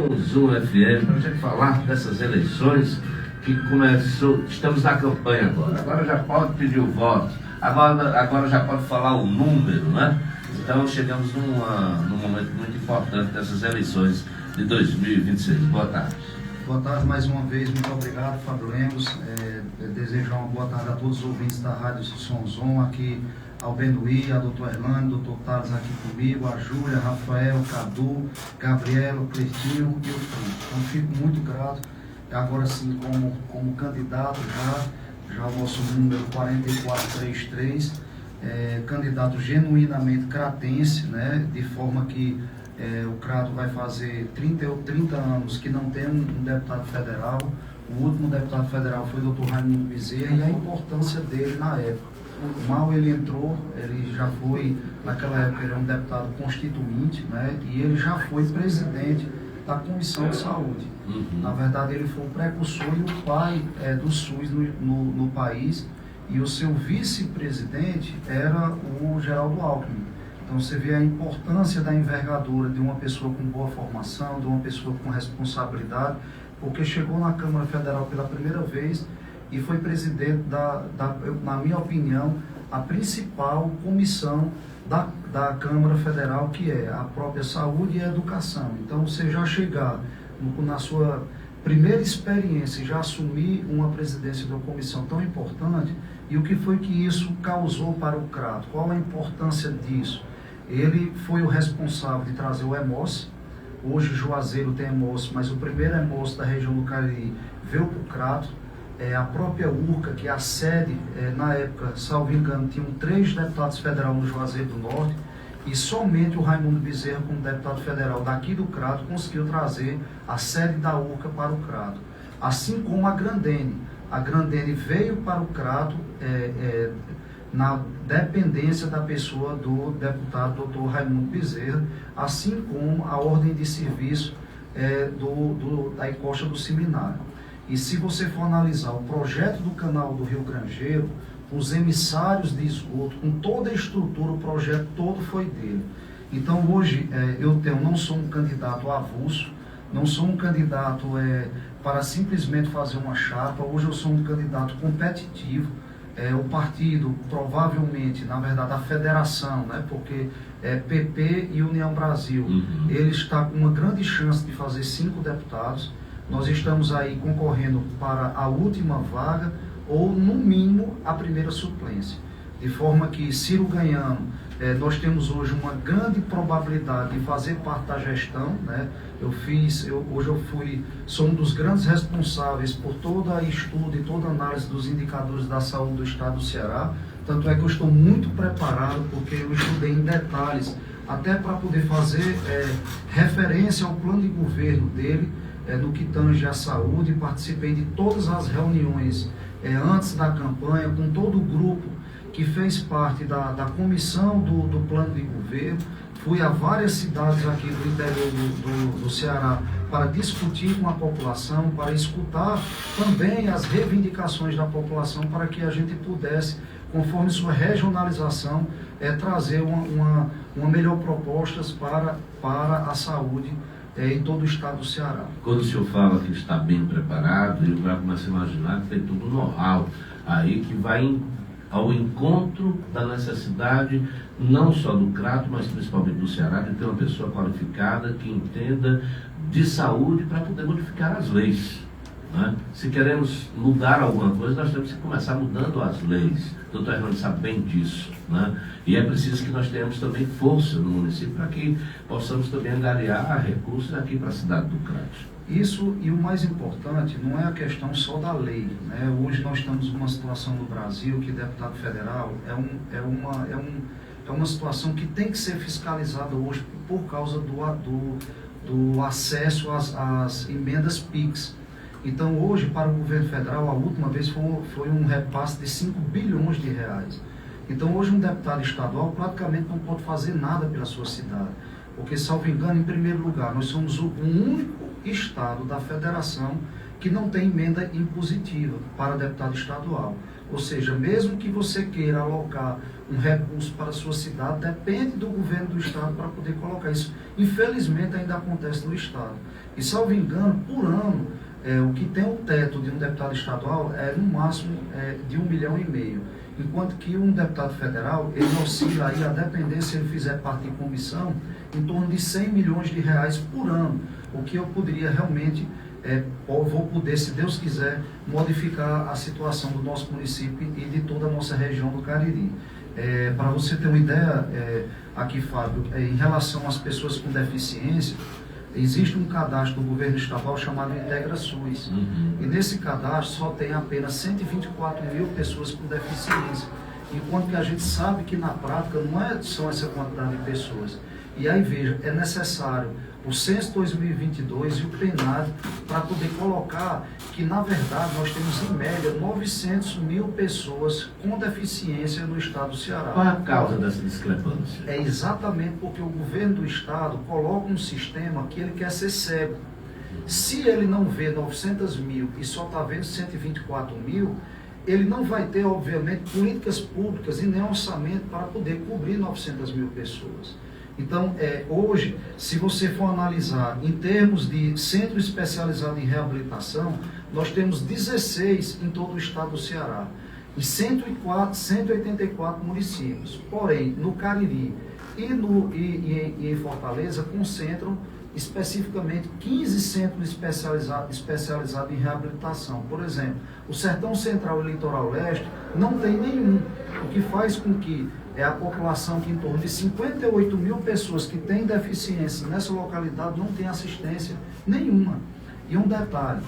com o Zoom FM para a gente falar dessas eleições que começou. Estamos na campanha agora. Agora já pode pedir o voto. Agora já pode falar o número, né? Então chegamos num momento muito importante dessas eleições de 2026. Boa tarde. Boa tarde mais uma vez, muito obrigado, Fábio Lemos. Desejo uma boa tarde a todos os ouvintes da Rádio Sonzon, aqui ao Benuí, a doutor Erlando, doutor Thales aqui comigo, a Júlia, Rafael, Cadu, Gabriela, Cleitinho e o Fran. Então fico muito grato, agora sim como candidato já o nosso número 4433, candidato genuinamente cratense, né, de forma que o Crato vai fazer 30 anos que não tem um deputado federal. O último deputado federal foi o Dr. Raimundo Bezerra, e a importância dele na época. Mal ele entrou, ele já foi, naquela época ele era um deputado constituinte, né, e ele já foi presidente da Comissão de Saúde. Na verdade, ele foi o precursor e o pai do SUS no país, e o seu vice-presidente era o Geraldo Alckmin. Então você vê a importância da envergadura de uma pessoa com boa formação, de uma pessoa com responsabilidade, porque chegou na Câmara Federal pela primeira vez e foi presidente na minha opinião, a principal comissão da Câmara Federal, que é a própria saúde e a educação. Então você já chegar na sua primeira experiência e já assumir uma presidência de uma comissão tão importante, e o que foi que isso causou para o Crato? Qual a importância disso? Ele foi o responsável de trazer o Hemos. Hoje Juazeiro tem Hemos, mas o primeiro Hemos da região do Cariri veio para o Crato. A própria URCA, que é a sede, na época, salvo engano, tinham 3 deputados federais no Juazeiro do Norte, e somente o Raimundo Bezerra, como deputado federal daqui do Crato, conseguiu trazer a sede da URCA para o Crato. Assim como a Grandene. A Grandene veio para o Crato na dependência da pessoa do deputado Dr. Raimundo Bezerra, assim como a ordem de serviço da encosta do seminário. E se você for analisar o projeto do canal do Rio Grangeiro, os emissários de esgoto, com toda a estrutura, o projeto todo foi dele. Então hoje eu não sou um candidato avulso, não sou um candidato para simplesmente fazer uma chapa. Hoje eu sou um candidato competitivo. O partido, provavelmente, na verdade, a federação, né, porque PP e União Brasil, ele está com uma grande chance de fazer 5 deputados. Nós estamos aí concorrendo para a última vaga, ou, no mínimo, a primeira suplência. De forma que, Ciro ganhando, nós temos hoje uma grande probabilidade de fazer parte da gestão, né? Sou um dos grandes responsáveis por todo estudo e toda análise dos indicadores da saúde do estado do Ceará. Tanto é que eu estou muito preparado, porque eu estudei em detalhes, até para poder fazer referência ao plano de governo dele, no que tange à saúde. Participei de todas as reuniões antes da campanha, com todo o grupo que fez parte da comissão do plano de governo. Fui a várias cidades aqui do interior do Ceará para discutir com a população, para escutar também as reivindicações da população, para que a gente pudesse, conforme sua regionalização, trazer uma melhor propostas para a saúde em todo o estado do Ceará. Quando o senhor fala que está bem preparado, eu já começo a imaginar que tem todo o know-how aí que vai ao encontro da necessidade não só do Crato, mas principalmente do Ceará, de ter uma pessoa qualificada que entenda de saúde para poder modificar as leis, né? Se queremos mudar alguma coisa, nós temos que começar mudando as leis. O doutor Hernando sabe bem disso, né? E é preciso que nós tenhamos também força no município para que possamos também angariar recursos aqui para a cidade do Crato. Isso, e o mais importante, não é a questão só da lei, né? Hoje nós estamos numa situação no Brasil que deputado federal é uma situação que tem que ser fiscalizada hoje por causa do acesso às emendas PIX. Então hoje, para o governo federal, a última vez foi um repasse de 5 bilhões de reais. Então hoje um deputado estadual praticamente não pode fazer nada pela sua cidade. Porque, salvo engano, em primeiro lugar, nós somos o único estado da federação que não tem emenda impositiva para deputado estadual. Ou seja, mesmo que você queira alocar um recurso para a sua cidade, depende do governo do estado para poder colocar isso. Infelizmente ainda acontece no estado. E, salvo engano, por ano, o que tem o teto de um deputado estadual é no máximo de 1,5 milhão. Enquanto que um deputado federal, ele oscila aí, a depender se ele fizer parte de comissão, em torno de 100 milhões de reais por ano, o que eu poderia realmente, vou poder, se Deus quiser, modificar a situação do nosso município e de toda a nossa região do Cariri. Para você ter uma ideia, aqui, Fábio, em relação às pessoas com deficiência, existe um cadastro do governo estadual chamado Integra SUS. E nesse cadastro só tem apenas 124 mil pessoas com deficiência. Enquanto que a gente sabe que na prática não são essa quantidade de pessoas. E aí, veja, é necessário o Censo 2022 e o PNAD para poder colocar que, na verdade, nós temos em média 900 mil pessoas com deficiência no estado do Ceará. Qual é a causa dessa discrepância? É exatamente porque o governo do estado coloca um sistema que ele quer ser cego. Se ele não vê 900 mil e só está vendo 124 mil, ele não vai ter, obviamente, políticas públicas e nem orçamento para poder cobrir 900 mil pessoas. Então, hoje, se você for analisar em termos de centro especializado em reabilitação, nós temos 16 em todo o estado do Ceará, e 184 municípios. Porém, no Cariri e em Fortaleza, concentram especificamente 15 centros especializados em reabilitação. Por exemplo, o Sertão Central e Litoral Leste não tem nenhum, o que faz com que a população, que em torno de 58 mil pessoas que têm deficiência nessa localidade, não tem assistência nenhuma. E um detalhe,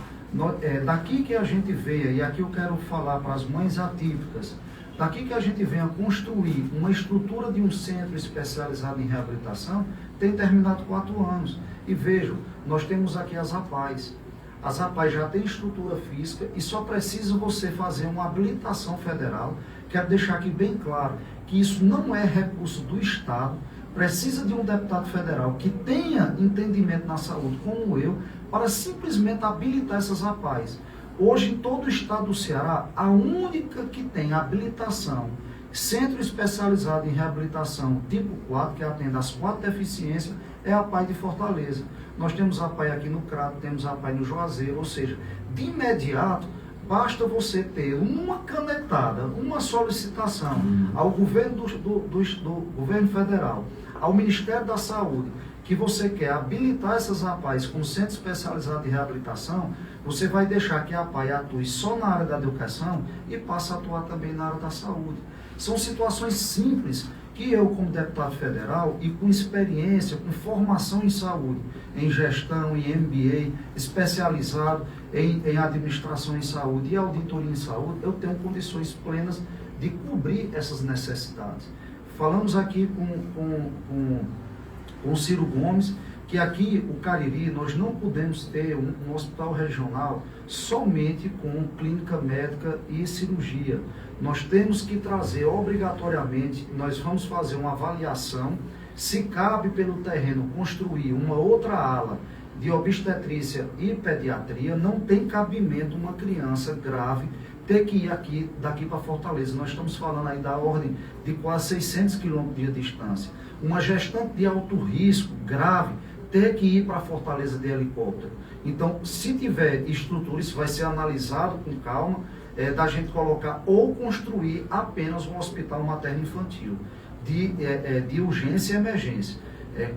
daqui que a gente vê, e aqui eu quero falar para as mães atípicas, daqui que a gente vem a construir uma estrutura de um centro especializado em reabilitação, tem terminado 4 anos. E vejam, nós temos aqui as APAES. As APAES já têm estrutura física e só precisa você fazer uma habilitação federal. Quero deixar aqui bem claro que isso não é recurso do Estado, precisa de um deputado federal que tenha entendimento na saúde, como eu, para simplesmente habilitar essas APAES. Hoje, em todo o estado do Ceará, a única que tem habilitação, centro especializado em reabilitação tipo 4, que atende às 4 deficiências, é a APAE de Fortaleza. Nós temos a APAE aqui no Crato, temos a APAE no Juazeiro, ou seja, de imediato, basta você ter uma canetada, uma solicitação ao governo do governo federal, ao Ministério da Saúde, que você quer habilitar essas APAES com centro especializado em reabilitação, você vai deixar que a APAE atue só na área da educação e passe a atuar também na área da saúde. São situações simples que eu, como deputado federal e com experiência, com formação em saúde, em gestão, em MBA, especializado em administração em saúde e auditoria em saúde, eu tenho condições plenas de cobrir essas necessidades. Falamos aqui com o Ciro Gomes, que aqui, o Cariri, nós não podemos ter um hospital regional somente com clínica médica e cirurgia. Nós temos que trazer obrigatoriamente, nós vamos fazer uma avaliação, se cabe pelo terreno construir uma outra ala de obstetrícia e pediatria, não tem cabimento uma criança grave ter que ir daqui para Fortaleza. Nós estamos falando aí da ordem de quase 600 quilômetros de distância. Uma gestante de alto risco, grave, ter que ir para Fortaleza de helicóptero. Então, se tiver estrutura, isso vai ser analisado com calma, da gente colocar ou construir apenas um hospital materno-infantil de urgência e emergência.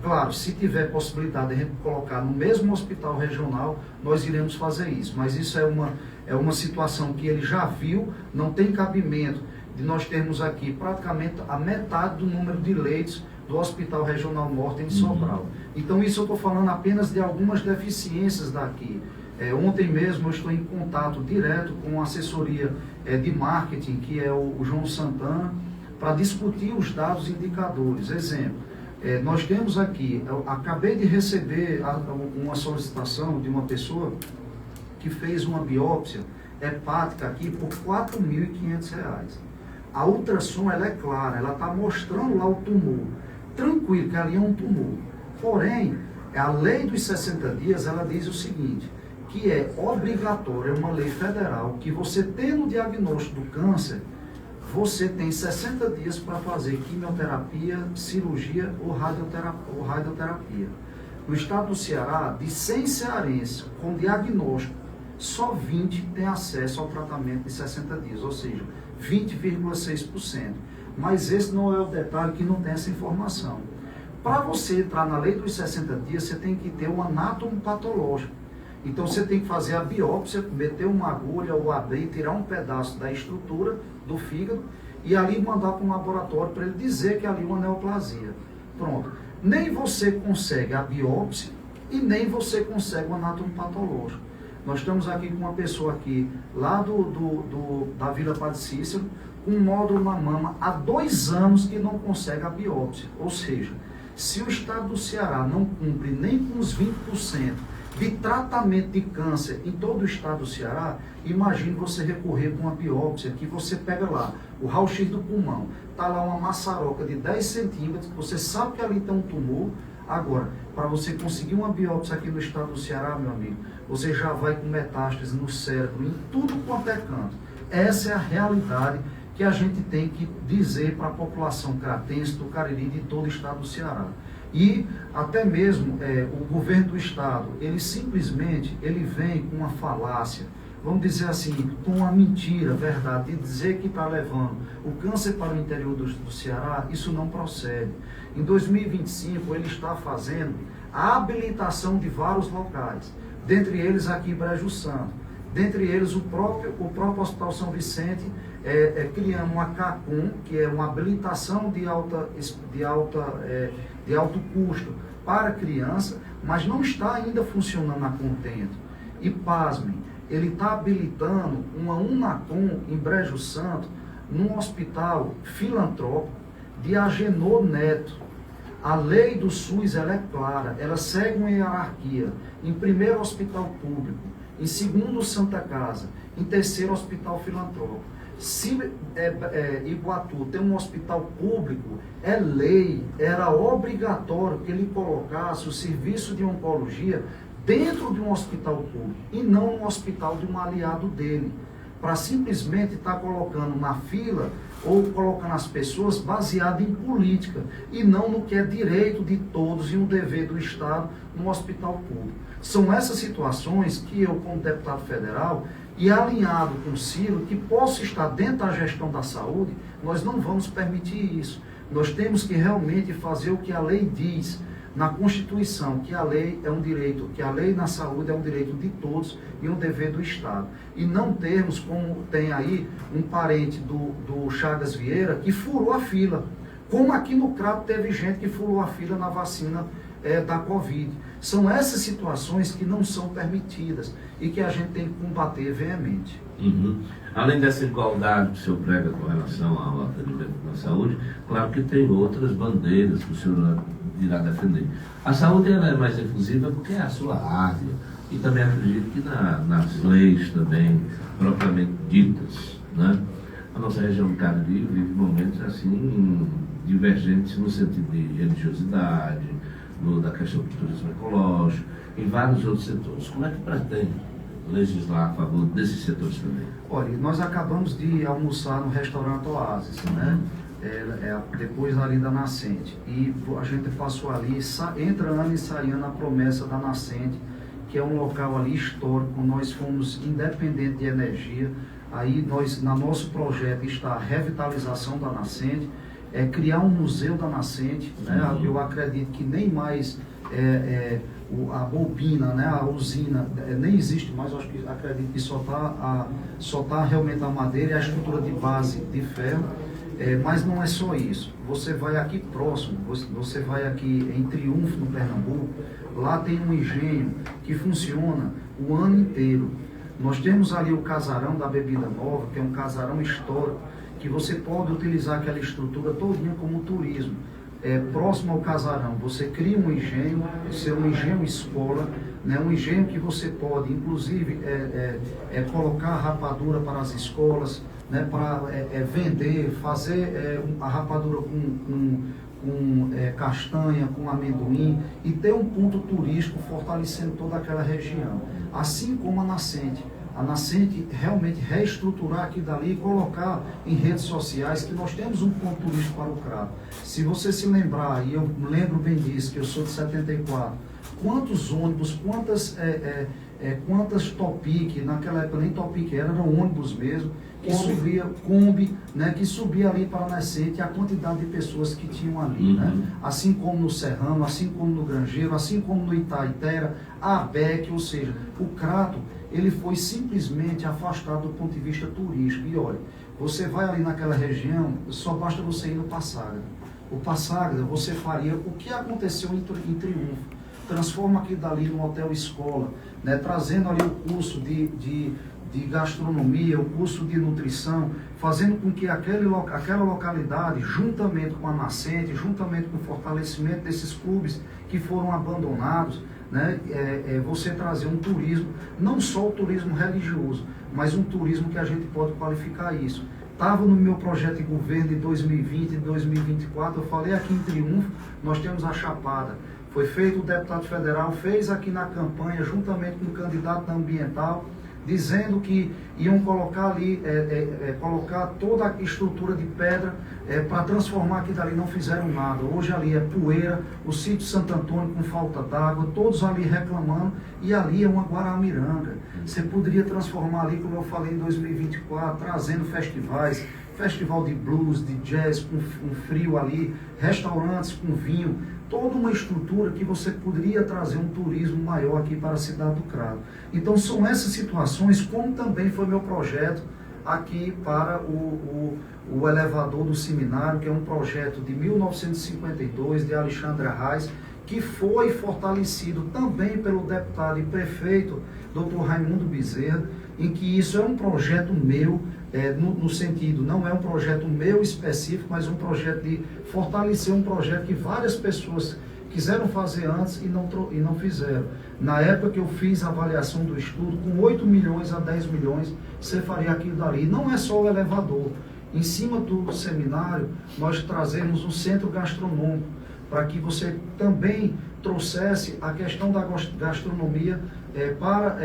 Claro, se tiver possibilidade de a gente colocar no mesmo hospital regional, nós iremos fazer isso. Mas isso é uma situação que ele já viu, não tem cabimento de nós termos aqui praticamente a metade do número de leitos do Hospital Regional Norte em Sobral. Então isso eu estou falando apenas de algumas deficiências daqui. Ontem mesmo eu estou em contato direto com a assessoria de marketing, que é o João Santana, para discutir os dados indicadores. Exemplo, nós temos aqui, eu acabei de receber uma solicitação de uma pessoa que fez uma biópsia hepática aqui por R$ 4.500. A ultrassom, ela é clara, ela está mostrando lá o tumor. Tranquilo, que ali é um tumor. Porém, a lei dos 60 dias, ela diz o seguinte, que é obrigatório, é uma lei federal, que você tendo o diagnóstico do câncer, você tem 60 dias para fazer quimioterapia, cirurgia ou radioterapia. No estado do Ceará, de 100 cearenses com diagnóstico, só 20 têm acesso ao tratamento de 60 dias, ou seja, 20,6%. Mas esse não é o detalhe que não tem essa informação. Para você entrar na lei dos 60 dias, você tem que ter um anátomo patológico. Então você tem que fazer a biópsia, meter uma agulha ou abrir, tirar um pedaço da estrutura do fígado e ali mandar para um laboratório para ele dizer que ali é uma neoplasia. Pronto. Nem você consegue a biópsia e nem você consegue o anátomo patológico. Nós estamos aqui com uma pessoa aqui, lá da Vila Padre Cícero, com um nódulo na mama há 2 anos que não consegue a biópsia. Ou seja, se o estado do Ceará não cumpre nem com os 20% de tratamento de câncer em todo o estado do Ceará, imagine você recorrer com uma biópsia, que você pega lá o raio-x do pulmão, está lá uma maçaroca de 10 centímetros, você sabe que ali tem um tumor. Agora, para você conseguir uma biópsia aqui no estado do Ceará, meu amigo, você já vai com metástase no cérebro, em tudo quanto é canto. Essa é a realidade que a gente tem que dizer para a população cratense, do Cariri, de todo o estado do Ceará. E até mesmo o governo do estado, ele simplesmente vem com uma falácia, vamos dizer assim, com uma mentira, verdade, de dizer que está levando o câncer para o interior do Ceará. Isso não procede. Em 2025, ele está fazendo a habilitação de vários locais, dentre eles aqui em Brejo Santo, dentre eles o próprio Hospital São Vicente, criando uma CACUM, que é uma habilitação de alto custo para criança, mas não está ainda funcionando a contento. E pasmem, ele está habilitando uma Unacom em Brejo Santo, num hospital filantrópico de Agenor Neto. A lei do SUS ela é clara, ela segue uma hierarquia. Em primeiro, hospital público; em segundo, Santa Casa; em terceiro, hospital filantrópico. Se Iguatu tem um hospital público, é lei, era obrigatório que ele colocasse o serviço de oncologia dentro de um hospital público e não no hospital de um aliado dele, para simplesmente estar colocando na fila ou colocando as pessoas baseado em política e não no que é direito de todos e um dever do Estado no hospital público. São essas situações que eu, como deputado federal, e alinhado com o Ciro, que possa estar dentro da gestão da saúde, nós não vamos permitir isso. Nós temos que realmente fazer o que a lei diz na Constituição, que a lei é um direito, que a lei na saúde é um direito de todos e um dever do Estado. E não termos, como tem aí um parente do Chagas Vieira, que furou a fila. Como aqui no Crato teve gente que furou a fila na vacina da Covid. São essas situações que não são permitidas e que a gente tem que combater veemente. Uhum. Além dessa igualdade que o senhor prega com relação ao atendimento na saúde, claro que tem outras bandeiras que o senhor irá defender. A saúde ela é mais inclusiva porque é a sua área. E também acredito que nas leis também propriamente ditas, né? A nossa região do Cariri vive momentos assim divergentes no sentido de religiosidade, da questão do turismo ecológico, em vários outros setores. Como é que pretende legislar a favor desses setores também? Olha, nós acabamos de almoçar no restaurante Oasis, né? Depois ali da Nascente. E a gente passou ali, entra ano e sai ano a promessa da Nascente, que é um local ali histórico. Nós fomos independentes de energia. Aí no nosso projeto está a revitalização da Nascente, criar um museu da Nascente, né? Eu acredito que nem mais a bobina, né? A usina nem existe mais. Eu acredito que só tá realmente a madeira e a estrutura de base de ferro. Mas não é só isso. Você vai aqui próximo, você vai aqui em Triunfo, no Pernambuco, lá tem um engenho que funciona o ano inteiro. Nós temos ali o casarão da Bebida Nova, que é um casarão histórico, que você pode utilizar aquela estrutura todinha como turismo. Próximo ao casarão, você cria um engenho, um engenho escola, né? Um engenho que você pode, inclusive, colocar rapadura para as escolas, né? Para vender, fazer a rapadura com castanha, com amendoim, e ter um ponto turístico fortalecendo toda aquela região. Assim como a Nascente. A Nascente realmente reestruturar aqui dali e colocar em redes sociais que nós temos um ponto turístico para o Crato. Se você se lembrar, e eu lembro bem disso, que eu sou de 74, quantos ônibus, quantas Topic, naquela época nem Topic eram ônibus mesmo, que subia, Kombi, né, que subia ali para a Nascente, a quantidade de pessoas que tinham ali, né? Assim como no Serrano, assim como no Grangeiro, assim como no Itaitera, a ABEC, ou seja, o Crato, ele foi simplesmente afastado do ponto de vista turístico. E olha, você vai ali naquela região, só basta você ir no Passagra. O Passagra, você faria o que aconteceu em Triunfo, transforma aquilo dali num hotel escola, né, trazendo ali o curso de gastronomia, o curso de nutrição, fazendo com que aquela localidade, juntamente com a Nascente, juntamente com o fortalecimento desses clubes que foram abandonados, né, você trazer um turismo, não só o turismo religioso, mas um turismo que a gente pode qualificar isso. Estava no meu projeto de governo de 2020 e 2024, eu falei aqui em Triunfo, nós temos a Chapada. Foi feito, o deputado federal fez aqui na campanha, juntamente com o candidato ambiental, dizendo que iam colocar ali, colocar toda a estrutura de pedra para transformar aquilo dali, não fizeram nada. Hoje ali é poeira, o sítio Santo Antônio com falta d'água, todos ali reclamando, e ali é uma Guaramiranga. Você poderia transformar ali, como eu falei em 2024, trazendo festivais, festival de blues, de jazz, com frio ali, restaurantes com vinho, toda uma estrutura que você poderia trazer um turismo maior aqui para a cidade do Crato. Então são essas situações, como também foi meu projeto aqui para o elevador do seminário, que é um projeto de 1952, de Alexandre Arraes, que foi fortalecido também pelo deputado e prefeito Dr. Raimundo Bezerra, em que isso é um projeto meu, no sentido, não é um projeto meu específico, mas um projeto de fortalecer um projeto que várias pessoas quiseram fazer antes e não fizeram. Na época que eu fiz a avaliação do estudo, com 8 milhões a 10 milhões, você faria aquilo dali. Não é só o elevador. Em cima do seminário, nós trazemos um centro gastronômico, para que você também trouxesse a questão da gastronomia para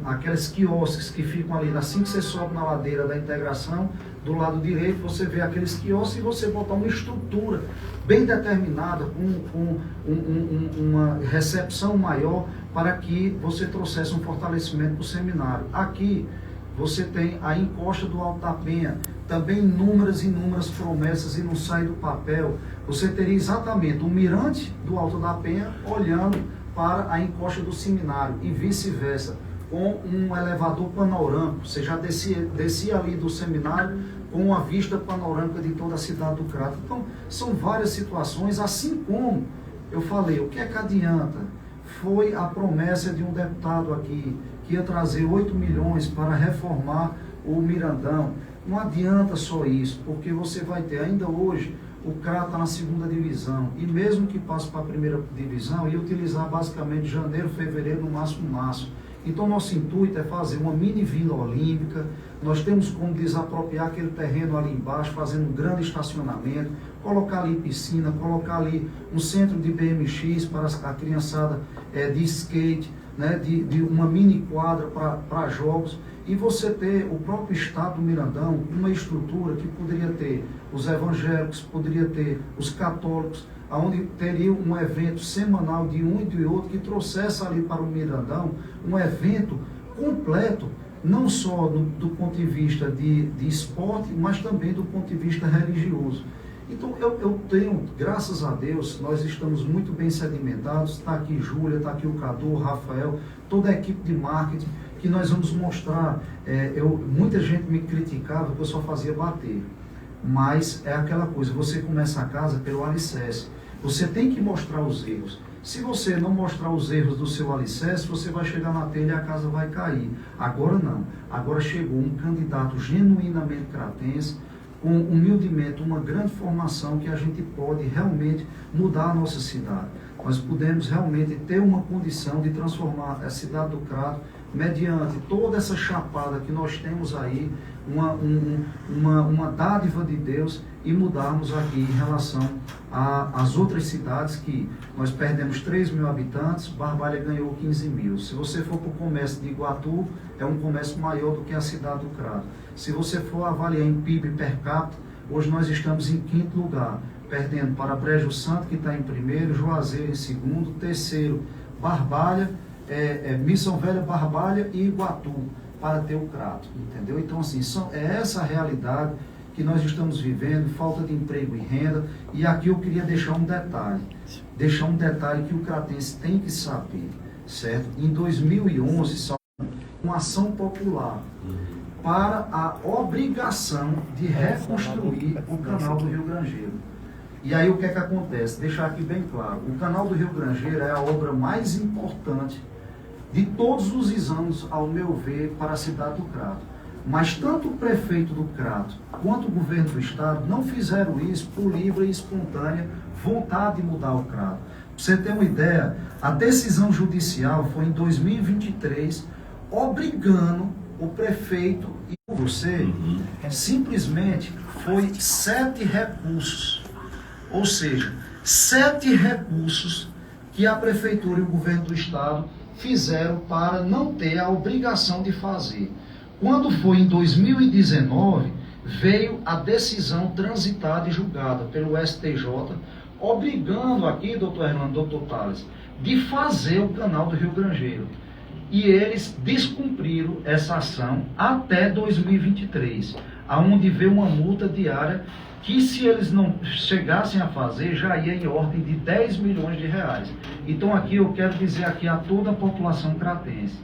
aqueles quiosques que ficam ali, assim que você sobe na ladeira da integração, do lado direito você vê aqueles quiosques e você botar uma estrutura bem determinada, com uma recepção maior, para que você trouxesse um fortalecimento para o seminário. Aqui você tem a encosta do Alto da Penha, também inúmeras promessas e não sai do papel. Você teria exatamente o mirante do Alto da Penha olhando para a encosta do seminário e vice-versa, com um elevador panorâmico. Você já descia ali do seminário com uma vista panorâmica de toda a cidade do Crato. Então, são várias situações, assim como eu falei, o que é que adianta? Foi a promessa de um deputado aqui, que ia trazer 8 milhões para reformar o Mirandão. Não adianta só isso, porque você vai ter ainda hoje, o Crato está na segunda divisão, e mesmo que passe para a primeira divisão, ia utilizar basicamente janeiro, fevereiro, no máximo março. Então nosso intuito é fazer uma mini vila olímpica. Nós temos como desapropriar aquele terreno ali embaixo, fazendo um grande estacionamento, colocar ali piscina, colocar ali um centro de BMX para a criançada de skate, né, de uma mini quadra para jogos, e você ter o próprio estado do Mirandão, uma estrutura que poderia ter os evangélicos, poderia ter os católicos, onde teria um evento semanal de um e de outro, que trouxesse ali para o Mirandão um evento completo, não só do ponto de vista de esporte, mas também do ponto de vista religioso. Então eu tenho, graças a Deus, nós estamos muito bem sedimentados, está aqui Júlia, está aqui o Cadu, o Rafael, toda a equipe de marketing, que nós vamos mostrar. Muita gente me criticava que eu só fazia bater, mas é aquela coisa, você começa a casa pelo alicerce, você tem que mostrar os erros. Se você não mostrar os erros do seu alicerce, você vai chegar na telha e a casa vai cair. Agora não, agora chegou um candidato genuinamente cratense, com humildemente uma grande formação, que a gente pode realmente mudar a nossa cidade. Nós podemos realmente ter uma condição de transformar a cidade do Crato, mediante toda essa chapada que nós temos aí, uma dádiva de Deus, e mudarmos aqui em relação às outras cidades, que nós perdemos 3 mil habitantes, Barbalha ganhou 15 mil. Se você for para o comércio de Iguatu, é um comércio maior do que a cidade do Crato. Se você for avaliar em PIB per capita, hoje nós estamos em 5º lugar. perdendo para Brejo Santo, que está em primeiro, Juazeiro em segundo, terceiro, Barbalha, Missão Velha, Barbalha e Iguatu, para ter o Crato, entendeu? Então, assim, é essa a realidade que nós estamos vivendo, falta de emprego e renda, e aqui eu queria deixar um detalhe que o cratense tem que saber, certo? Em 2011, só uma ação popular para a obrigação de reconstruir o canal do Rio Grangeiro. E aí o que é que acontece? Deixar aqui bem claro, o canal do Rio Grangeiro é a obra mais importante de todos os exames, ao meu ver, para a cidade do Crato. Mas tanto o prefeito do Crato quanto o governo do estado não fizeram isso por livre e espontânea vontade de mudar o Crato. Para você ter uma ideia, a decisão judicial foi em 2023, obrigando o prefeito e você, simplesmente foi 7 recursos. Ou seja, 7 recursos que a prefeitura e o governo do estado fizeram para não ter a obrigação de fazer. Quando foi em 2019, veio a decisão transitada e julgada pelo STJ, obrigando aqui, doutor Hernando, doutor Tales, de fazer o canal do Rio Grangeiro. E eles descumpriram essa ação até 2023, aonde veio uma multa diária que, se eles não chegassem a fazer, já ia em ordem de 10 milhões de reais. Então aqui eu quero dizer aqui a toda a população cratense,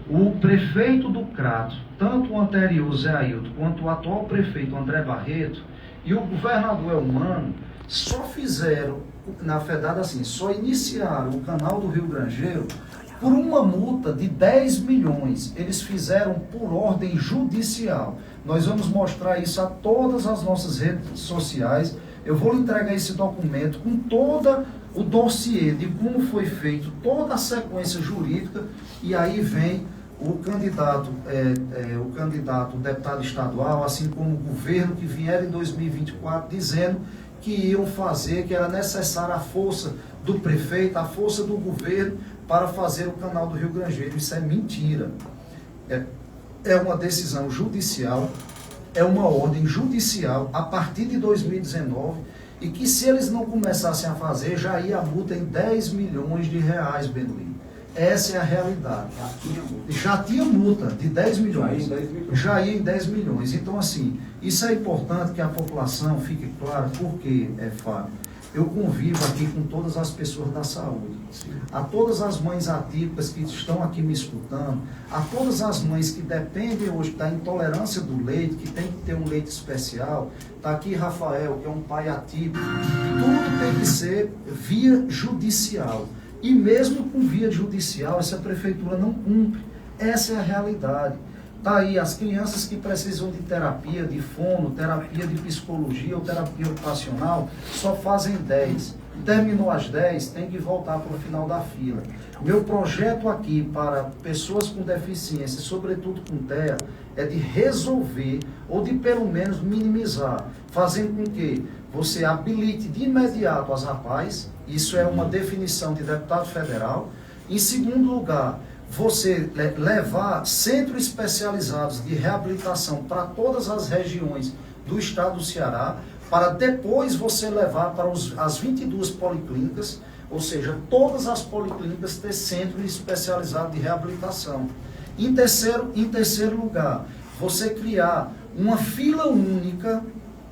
o prefeito do Crato, tanto o anterior Zé Ailton, quanto o atual prefeito André Barreto e o governador Elmano, só fizeram, na verdade assim, só iniciaram o canal do Rio Grangeiro por uma multa de 10 milhões. Eles fizeram por ordem judicial. Nós vamos mostrar isso a todas as nossas redes sociais. Eu vou lhe entregar esse documento com todo o dossiê de como foi feito, toda a sequência jurídica, e aí vem o candidato, o deputado estadual, assim como o governo que vieram em 2024, dizendo que iam fazer, que era necessária a força do prefeito, a força do governo para fazer o canal do Rio Grangeiro. Isso é mentira. É uma decisão judicial, é uma ordem judicial a partir de 2019, e que, se eles não começassem a fazer, já ia a multa em 10 milhões de reais, Benuí. Essa é a realidade. Já tinha multa de 10 milhões. Já ia em 10 milhões. Então, assim, isso é importante que a população fique clara, porque, Fábio, eu convivo aqui com todas as pessoas da saúde. A todas as mães atípicas que estão aqui me escutando, a todas as mães que dependem hoje da intolerância do leite, que tem que ter um leite especial. Está aqui Rafael, que é um pai atípico. Tudo tem que ser via judicial. E mesmo com via judicial, essa prefeitura não cumpre. Essa é a realidade. Está aí as crianças que precisam de terapia, de fono, terapia de psicologia ou terapia ocupacional, só fazem 10. Terminou as 10, tem que voltar para o final da fila. Meu projeto aqui para pessoas com deficiência, sobretudo com TEA, é de resolver ou de pelo menos minimizar, fazendo com que você habilite de imediato as APAES, isso é uma definição de deputado federal. Em segundo lugar, você levar centros especializados de reabilitação para todas as regiões do estado do Ceará, para depois você levar para as 22 policlínicas, ou seja, todas as policlínicas ter centro especializado de reabilitação. Em terceiro lugar, você criar uma fila única,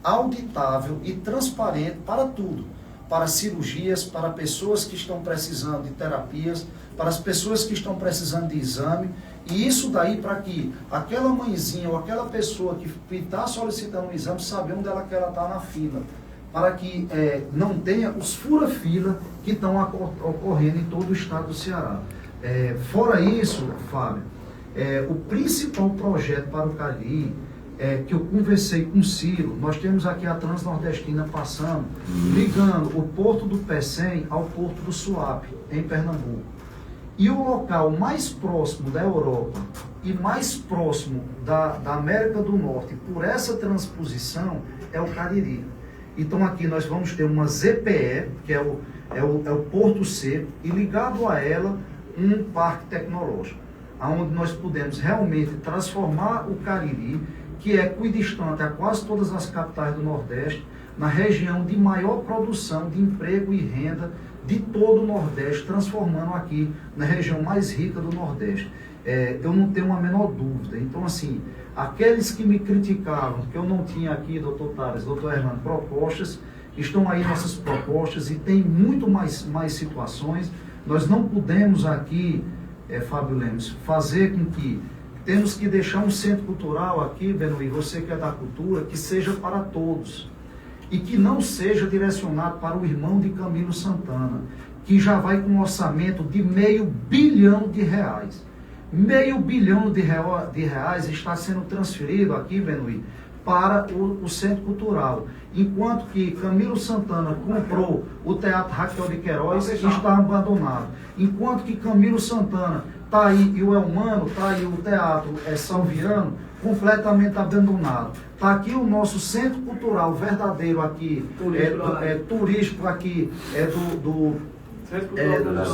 auditável e transparente para tudo. Para cirurgias, para pessoas que estão precisando de terapias, para as pessoas que estão precisando de exame, e isso daí para que aquela mãezinha ou aquela pessoa que está solicitando um exame, saber onde ela está na fila, para que não tenha os fura-fila que estão ocorrendo em todo o estado do Ceará. Fora isso, Fábio, o principal projeto para o Cariri, que eu conversei com o Ciro, nós temos aqui a Transnordestina passando, ligando o Porto do Pecém ao Porto do Suape, em Pernambuco. E o local mais próximo da Europa e mais próximo da América do Norte por essa transposição é o Cariri. Então aqui nós vamos ter uma ZPE, que é o Porto Seco, e ligado a ela um parque tecnológico, onde nós podemos realmente transformar o Cariri, que é equidistante a quase todas as capitais do Nordeste, na região de maior produção de emprego e renda de todo o Nordeste, transformando aqui na região mais rica do Nordeste. Eu não tenho a menor dúvida. Então, assim, aqueles que me criticavam, que eu não tinha aqui, doutor Tales, doutor Hernando, propostas, estão aí nossas propostas e tem muito mais situações. Nós não podemos aqui, Fábio Lemos, fazer com que temos que deixar um centro cultural aqui, Benoí, você que é da cultura, que seja para todos e que não seja direcionado para o irmão de Camilo Santana, que já vai com um orçamento de R$500 bilhão. R$500 bilhão de reais está sendo transferido aqui, Benoí, para o Centro Cultural. Enquanto que Camilo Santana comprou o Teatro Raquel de Queiroz, que está abandonado. Enquanto que Camilo Santana está aí, e o Elmano, está aí o Teatro Salviano, completamente abandonado. Está aqui o nosso Centro Cultural verdadeiro aqui, turístico aqui, do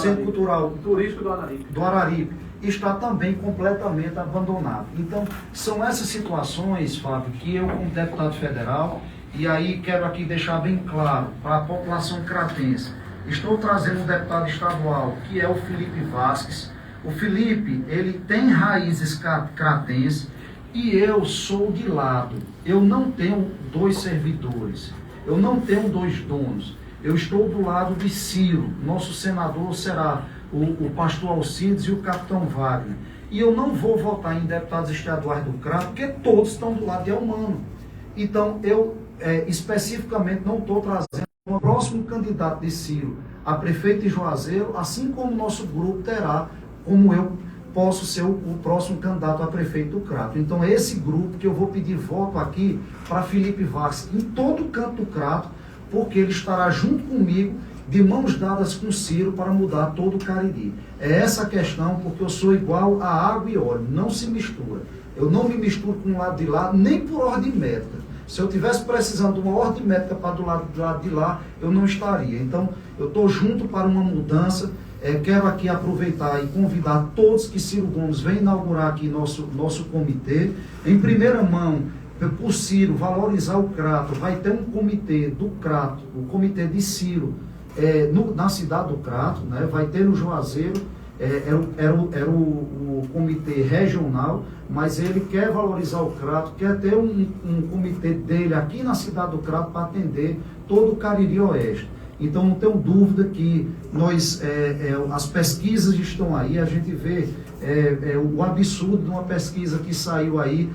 Centro Cultural Turístico do Araripe, está também completamente abandonado. Então, são essas situações, Fábio, que eu, como deputado federal, e aí quero aqui deixar bem claro para a população cratense, estou trazendo um deputado estadual, que é o Felipe Vasques. O Felipe, ele tem raízes cratenses e eu sou de lado. Eu não tenho 2 servidores, eu não tenho 2 donos. Eu estou do lado de Ciro, nosso senador será o pastor Alcides e o capitão Wagner. E eu não vou votar em deputados estaduais do Crato, porque todos estão do lado de Elmano. Então, eu especificamente não estou trazendo o próximo candidato de Ciro a prefeito de Juazeiro, assim como o nosso grupo terá, como eu posso ser o próximo candidato a prefeito do Crato. Então, é esse grupo que eu vou pedir voto aqui para Felipe Vasques, em todo o canto do Crato, porque ele estará junto comigo, de mãos dadas com Ciro, para mudar todo o Cariri. É essa a questão, porque eu sou igual a água e óleo, não se mistura. Eu não me misturo com um lado de lá, nem por ordem médica. Se eu tivesse precisando de uma ordem médica para do lado de lá, eu não estaria. Então, eu estou junto para uma mudança. Quero aqui aproveitar e convidar todos que Ciro Gomes vem inaugurar aqui nosso comitê. Em primeira mão, por Ciro valorizar o Crato, vai ter um comitê do Crato, o comitê de Ciro, na cidade do Crato, né? Vai ter no Juazeiro, era o comitê regional, mas ele quer valorizar o Crato, quer ter um comitê dele aqui na cidade do Crato para atender todo o Cariri Oeste. Então não tenho dúvida que as pesquisas estão aí, a gente vê o absurdo de uma pesquisa que saiu aí,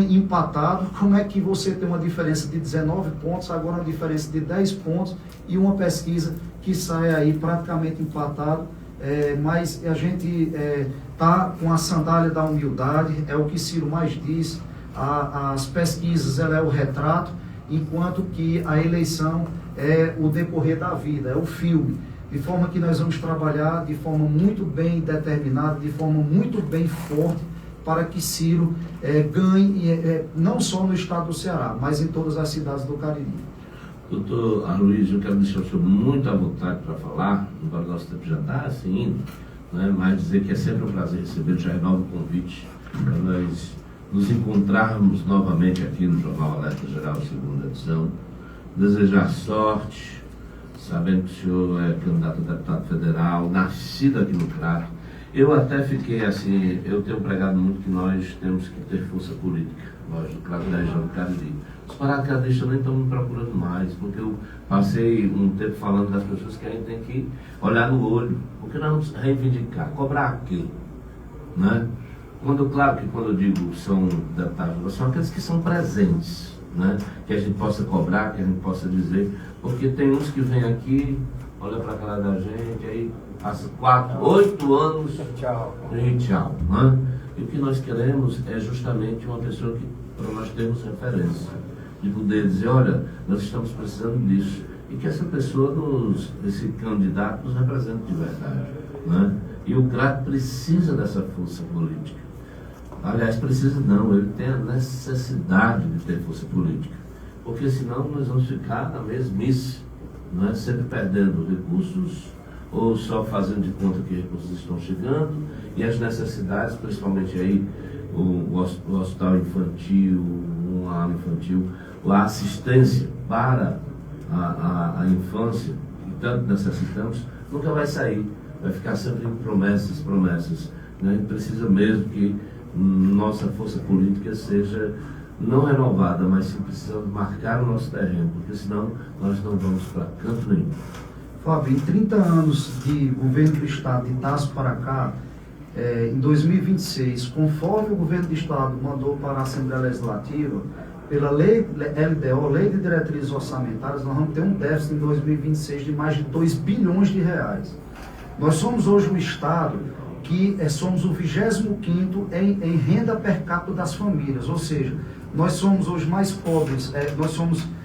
empatado. Como é que você tem uma diferença de 19 pontos, agora uma diferença de 10 pontos e uma pesquisa que sai aí praticamente empatado, mas a gente está com a sandália da humildade, é o que Ciro mais diz, as pesquisas ela é o retrato, enquanto que a eleição é o decorrer da vida, é o filme. De forma que nós vamos trabalhar de forma muito bem determinada, de forma muito bem forte, para que Ciro ganhe, não só no estado do Ceará, mas em todas as cidades do Cariri. Doutor Aloysio, eu quero deixar o senhor muito à vontade para falar, embora nosso tempo já está assim indo, né? Mas dizer que é sempre um prazer receber, já renova o convite para nós nos encontrarmos novamente aqui no Jornal Alerta Geral, segunda edição. Desejar sorte, sabendo que o senhor é candidato a deputado federal, nascido aqui no Crato. Eu até fiquei assim, eu tenho pregado muito que nós temos que ter força política, nós do Crato da região do Cariri. Os paraquedistas nem estão me procurando mais, porque eu passei um tempo falando das pessoas que a gente tem que olhar no olho, porque nós vamos reivindicar, cobrar aquilo, né? Claro que quando eu digo são deputados, são aqueles que são presentes, né? Que a gente possa cobrar, que a gente possa dizer, porque tem uns que vêm aqui, olha para a cara da gente, aí passa 8 anos e tchau, né? E o que nós queremos é justamente uma pessoa que, para nós termos referência, de poder dizer, olha, nós estamos precisando disso, e que essa pessoa, esse candidato, nos represente de verdade, né? E o Crato precisa dessa força política. Aliás, precisa não, ele tem a necessidade de ter força política, porque senão nós vamos ficar na mesmice, né? Sempre perdendo recursos, ou só fazendo de conta que recursos estão chegando, e as necessidades, principalmente aí, o hospital infantil, um ala infantil, a assistência para a infância, que tanto necessitamos, nunca vai sair. Vai ficar sempre em promessas, promessas. Né? A gente precisa mesmo que nossa força política seja não renovada, mas sim precisa marcar o nosso terreno, porque senão nós não vamos para canto nenhum. Fábio, em 30 anos de governo do Estado, de Tasso para cá, em 2026, conforme o governo do Estado mandou para a Assembleia Legislativa, pela lei LDO, Lei de Diretrizes Orçamentárias, nós vamos ter um déficit em 2026 de mais de 2 bilhões de reais. Nós somos hoje um Estado que somos o 25º em renda per capita das famílias, ou seja, nós somos hoje mais pobres,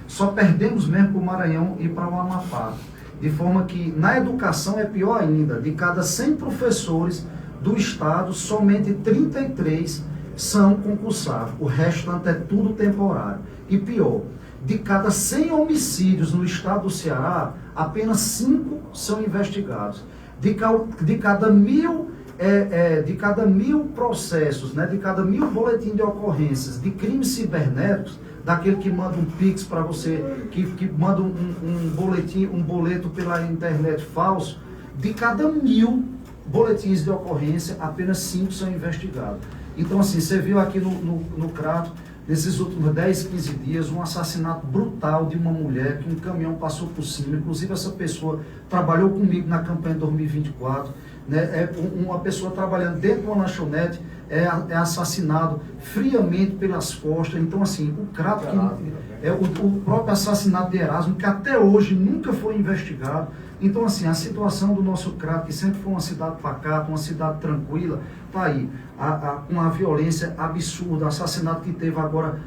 só perdemos mesmo para o Maranhão e para o Amapá. De forma que na educação é pior ainda, de cada 100 professores do Estado, somente 33 são concursados, o restante é tudo temporário. E pior, de cada 100 homicídios no Estado do Ceará, apenas 5 são investigados. De cada 1.000 processos, né, de cada 1.000 boletins de ocorrências de crimes cibernéticos, daquele que manda um Pix para você, que manda um boleto pela internet falso, de cada 1.000 boletins de ocorrência, apenas 5 são investigados. Então, assim, você viu aqui no Crato, nesses últimos 10, 15 dias, um assassinato brutal de uma mulher que um caminhão passou por cima. Inclusive, essa pessoa trabalhou comigo na campanha de 2024. Né? Uma pessoa trabalhando dentro de uma lanchonete é assassinado friamente pelas costas. Então, assim, o Crato, o próprio assassinato de Erasmo, que até hoje nunca foi investigado. Então, assim, a situação do nosso Crato, que sempre foi uma cidade pacata, uma cidade tranquila, está aí, com uma violência absurda, assassinato que teve agora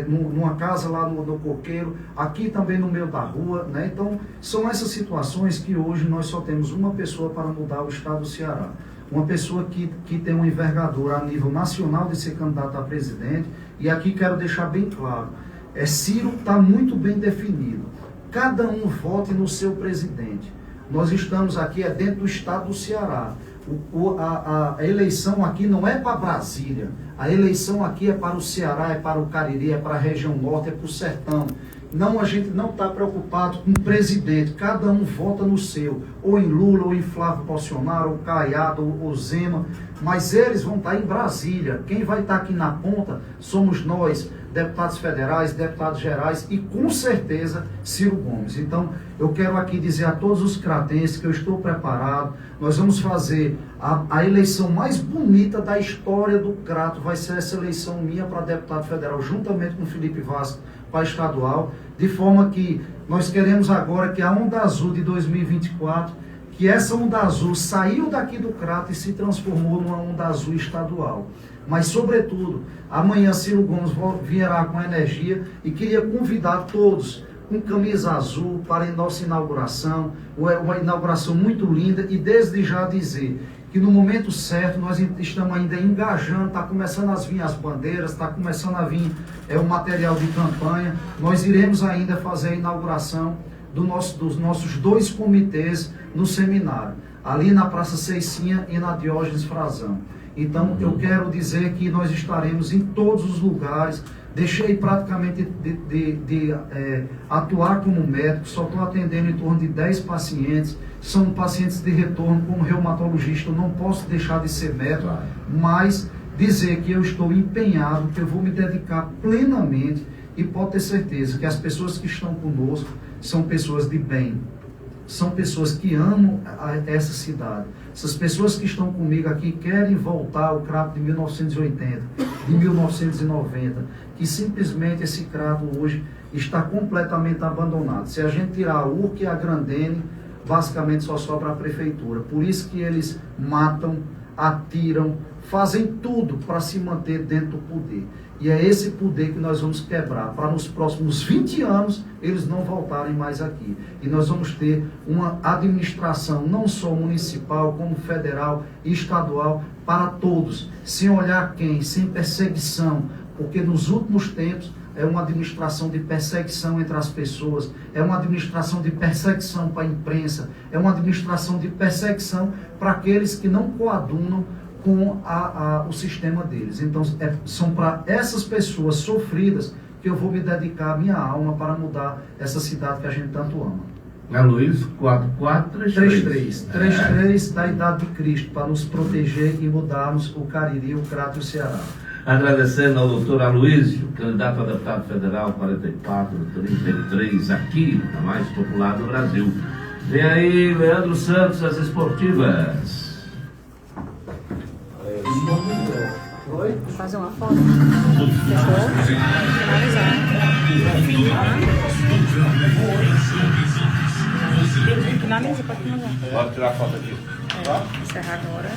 numa casa lá no Coqueiro, aqui também no meio da rua, né? Então, são essas situações que hoje nós só temos uma pessoa para mudar o estado do Ceará. Uma pessoa que tem uma envergadura a nível nacional de ser candidato a presidente, e aqui quero deixar bem claro, Ciro está muito bem definido. Cada um vote no seu presidente. Nós estamos aqui dentro do estado do Ceará. A eleição aqui não é para Brasília. A eleição aqui é para o Ceará, é para o Cariri, é para a região norte, é para o sertão. Não, a gente não está preocupado com o presidente. Cada um vota no seu. Ou em Lula, ou em Flávio Bolsonaro, ou Caiado, ou Zema. Mas eles vão estar em Brasília. Quem vai estar aqui na ponta somos nós, deputados federais, deputados gerais e, com certeza, Ciro Gomes. Então, eu quero aqui dizer a todos os cratenses que eu estou preparado. Nós vamos fazer a eleição mais bonita da história do Crato. Vai ser essa eleição minha para deputado federal, juntamente com Felipe Vasco, para estadual. De forma que nós queremos agora que a Onda Azul de 2024, que essa Onda Azul saiu daqui do Crato e se transformou numa Onda Azul estadual. Mas, sobretudo, amanhã Ciro Gomes virá com energia e queria convidar todos com camisa azul para a nossa inauguração, uma inauguração muito linda, e desde já dizer que no momento certo nós estamos ainda engajando, está começando a vir as bandeiras, está começando a vir o material de campanha. Nós iremos ainda fazer a inauguração dos nossos 2 comitês no seminário, ali na Praça Ceicinha e na Diógenes Frazão. Então, eu quero dizer que nós estaremos em todos os lugares. Deixei praticamente de atuar como médico, só estou atendendo em torno de 10 pacientes. São pacientes de retorno, como reumatologista, eu não posso deixar de ser médico, mas dizer que eu estou empenhado, que eu vou me dedicar plenamente, e pode ter certeza que as pessoas que estão conosco são pessoas de bem. São pessoas que amam essa cidade. Essas pessoas que estão comigo aqui querem voltar ao Crato de 1980, de 1990, que simplesmente esse Crato hoje está completamente abandonado. Se a gente tirar a URC e a Grandene, basicamente só sobra a prefeitura. Por isso que eles matam, atiram, fazem tudo para se manter dentro do poder. E é esse poder que nós vamos quebrar, para nos próximos 20 anos eles não voltarem mais aqui. E nós vamos ter uma administração não só municipal, como federal e estadual, para todos, sem olhar quem, sem perseguição, porque nos últimos tempos é uma administração de perseguição entre as pessoas, é uma administração de perseguição para a imprensa, é uma administração de perseguição para aqueles que não coadunam com o sistema deles. Então, são para essas pessoas sofridas que eu vou me dedicar a minha alma para mudar essa cidade que a gente tanto ama. Aloysio 4433. 33 da idade de Cristo, para nos proteger e mudarmos o Cariri, o Crato e o Ceará. Agradecendo ao doutor Aloysio, candidato a deputado federal 4433, aqui, a mais popular do Brasil. Vem aí, Leandro Santos, as esportivas. Oi? Vou fazer uma foto. Fechou? Finalizar. Finaliza, pode finalizar. Pode tirar a foto aqui. Encerrar agora.